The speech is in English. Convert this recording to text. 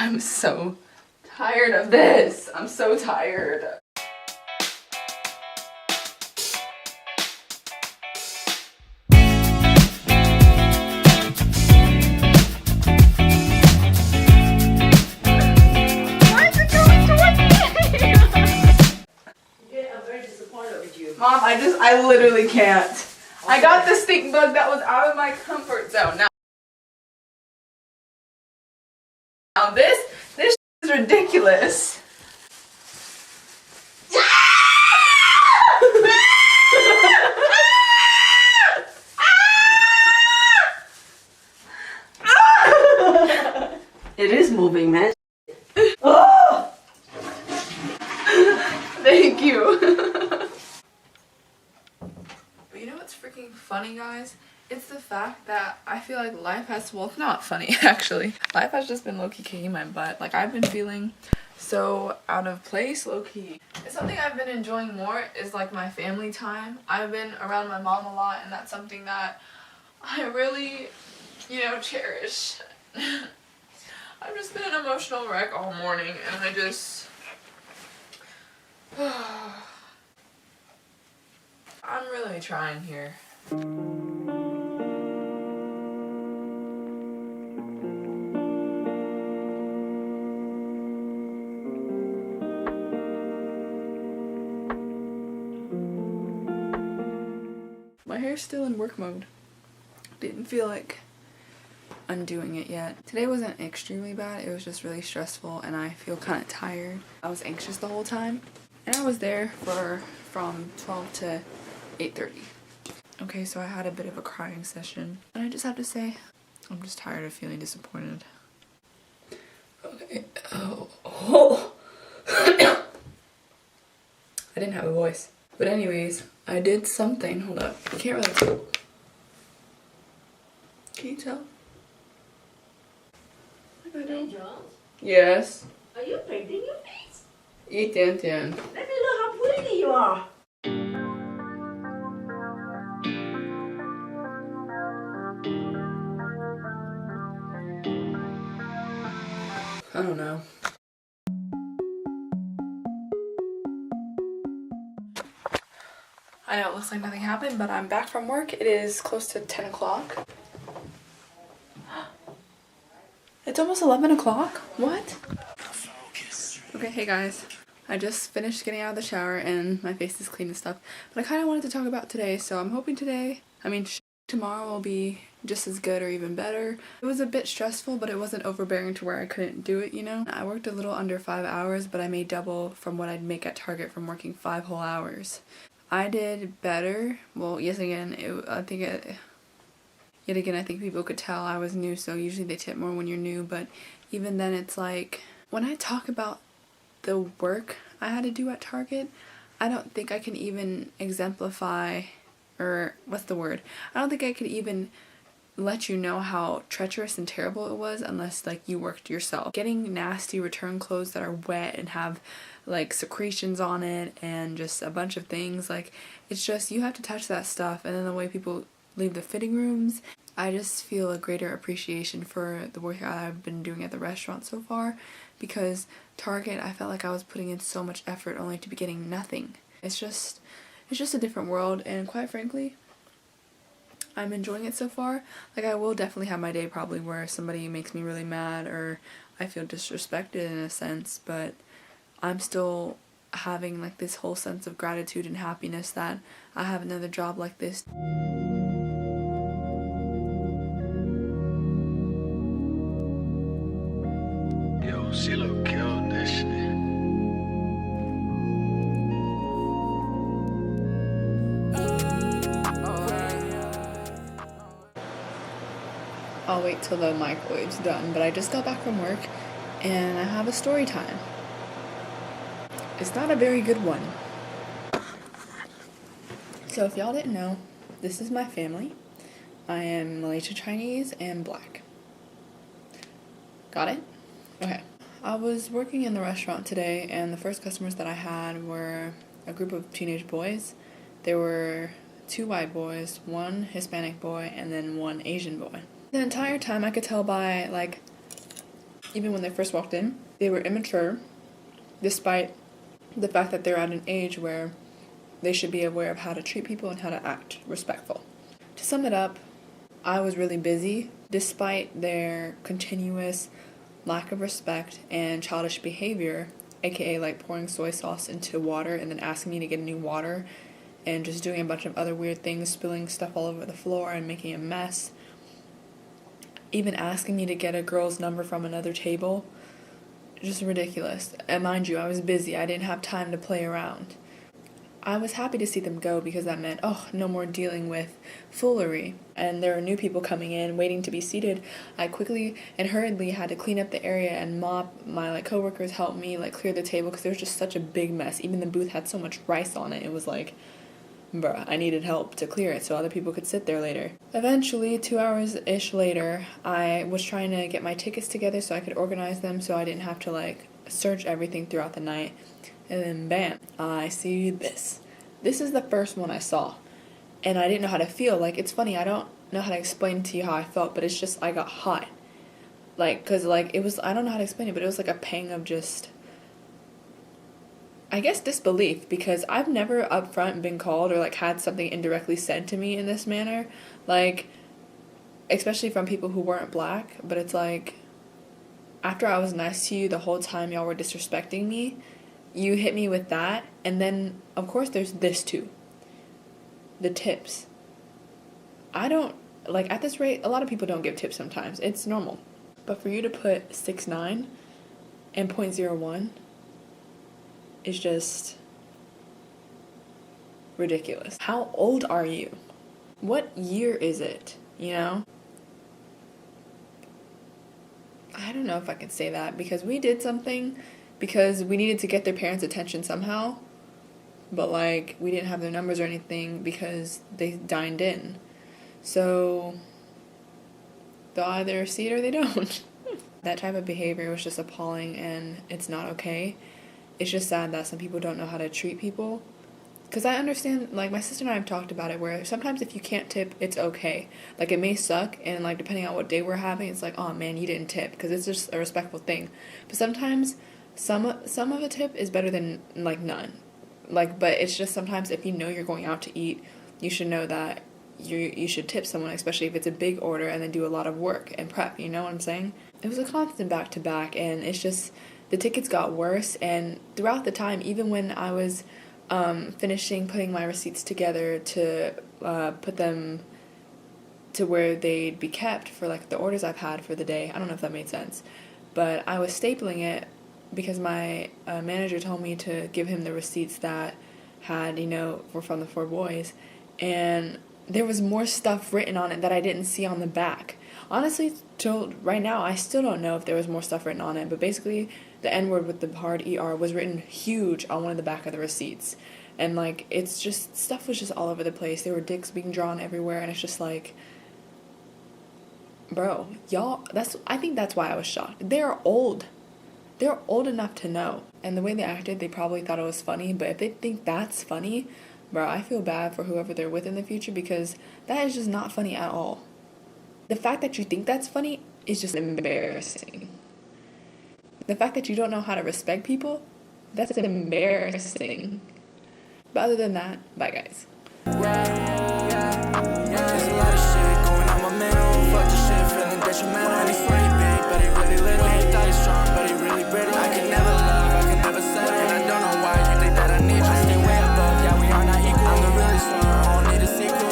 I'm so tired of this. I'm so tired. Mom, I literally can't. Okay. I got the stink bug that was out of my comfort zone. Now this is ridiculous. It is moving, man. Oh! Thank you. But you know what's freaking funny, guys? It's the fact that I feel like life has, well, not funny actually. Life has just been low-key kicking my butt. Like, I've been feeling so out of place, low-key. It's something I've been enjoying more is like my family time. I've been around my mom a lot, and that's something that I really, you know, cherish. I've just been an emotional wreck all morning, and I just... I'm really trying here. My hair's still in work mode. Didn't feel like undoing it yet. Today wasn't extremely bad, it was just really stressful and I feel kind of tired. I was anxious the whole time and I was there from 12 to 8:30. Okay, so I had a bit of a crying session and I just have to say I'm just tired of feeling disappointed. Okay. Oh. I didn't have a voice. But anyways, I did something. Hold up. I can't really tell. Can you tell? Hey, Jones. Yes. Are you painting your face? Let Let me look how pretty you are. I don't know. I know it looks like nothing happened, but I'm back from work. It is close to 10 o'clock. It's almost 11 o'clock? What? Okay, hey guys. I just finished getting out of the shower and my face is clean and stuff. But I kind of wanted to talk about today, so I'm hoping tomorrow will be just as good or even better. It was a bit stressful, but it wasn't overbearing to where I couldn't do it, you know? I worked a little under 5 hours, but I made double from what I'd make at Target from working 5 whole hours. I did better. Well, yes, again, I think people could tell I was new, so usually they tip more when you're new, but even then it's like, when I talk about the work I had to do at Target, I don't think I can even exemplify, or what's the word? I don't think I could even let you know how treacherous and terrible it was unless like you worked yourself. Getting nasty return clothes that are wet and have like secretions on it and just a bunch of things, like it's just, you have to touch that stuff, and then the way people leave the fitting rooms. I just feel a greater appreciation for the work I've been doing at the restaurant so far, because Target, I felt like I was putting in so much effort only to be getting nothing. It's just a different world, and quite frankly, I'm enjoying it so far. Like, I will definitely have my day probably where somebody makes me really mad or I feel disrespected in a sense, but I'm still having like this whole sense of gratitude and happiness that I have another job like this. Yo, she look cute, that shit. I'll wait till the microwave's done, but I just got back from work and I have a story time. It's not a very good one. So if y'all didn't know, this is my family. I am Malaysia Chinese and black. Got it? Okay. I was working in the restaurant today and the first customers that I had were a group of teenage boys. There were 2 white boys, 1 Hispanic boy, and then 1 Asian boy. The entire time I could tell by like even when they first walked in, they were immature, despite the fact that they're at an age where they should be aware of how to treat people and how to act respectful. To sum it up, I was really busy, despite their continuous lack of respect and childish behavior, aka like pouring soy sauce into water and then asking me to get new water and just doing a bunch of other weird things, spilling stuff all over the floor and making a mess. Even asking me to get a girl's number from another table. Just ridiculous. And mind you, I was busy. I didn't have time to play around. I was happy to see them go because that meant, no more dealing with foolery. And there were new people coming in, waiting to be seated. I quickly and hurriedly had to clean up the area and mop. My coworkers helped me clear the table because there was just such a big mess. Even the booth had so much rice on it. It was bruh, I needed help to clear it so other people could sit there later. Eventually, 2 hours-ish later, I was trying to get my tickets together so I could organize them so I didn't have to search everything throughout the night. And then bam, I see this. This is the first one I saw. And I didn't know how to feel. It's funny, I don't know how to explain to you how I felt, but it's just I got hot. Cause it was, I don't know how to explain it, but it was a pang of just, I guess, disbelief, because I've never up front been called or had something indirectly said to me in this manner, especially from people who weren't black. But it's after I was nice to you the whole time y'all were disrespecting me, you hit me with that. And then of course there's this too, the tips. I don't at this rate, a lot of people don't give tips sometimes, it's normal, but for you to put 6'9" and 0.01 is just ridiculous. How old are you? What year is it? I don't know if I can say that, because we did something because we needed to get their parents' attention somehow, but we didn't have their numbers or anything because they dined in. So they'll either see it or they don't. That type of behavior was just appalling, and it's not okay. It's just sad that some people don't know how to treat people. Because I understand, my sister and I have talked about it, where sometimes if you can't tip, it's okay. It may suck, and, depending on what day we're having, it's oh, man, you didn't tip, because it's just a respectful thing. But sometimes, some of a tip is better than, none. But it's just sometimes if you know you're going out to eat, you should know that you should tip someone, especially if it's a big order, and then do a lot of work and prep, you know what I'm saying? It was a constant back-to-back, and it's just, the tickets got worse, and throughout the time, even when I was finishing putting my receipts together to put them to where they'd be kept for the orders I've had for the day, I don't know if that made sense, but I was stapling it because my manager told me to give him the receipts that had, were from the 4 boys, and there was more stuff written on it that I didn't see on the back. Honestly, till right now, I still don't know if there was more stuff written on it, but basically, the N-word with the hard ER was written huge on one of the back of the receipts. And, it's just, stuff was just all over the place. There were dicks being drawn everywhere, and it's just bro, y'all, I think that's why I was shocked. They're old. They're old enough to know. And the way they acted, they probably thought it was funny, but if they think that's funny, bro, I feel bad for whoever they're with in the future, because that is just not funny at all. The fact that you think that's funny is just embarrassing. The fact that you don't know how to respect people, that's embarrassing. But other than that, bye guys. There's a lot of shit going on, my man. I don't fuck this shit, feeling detrimental.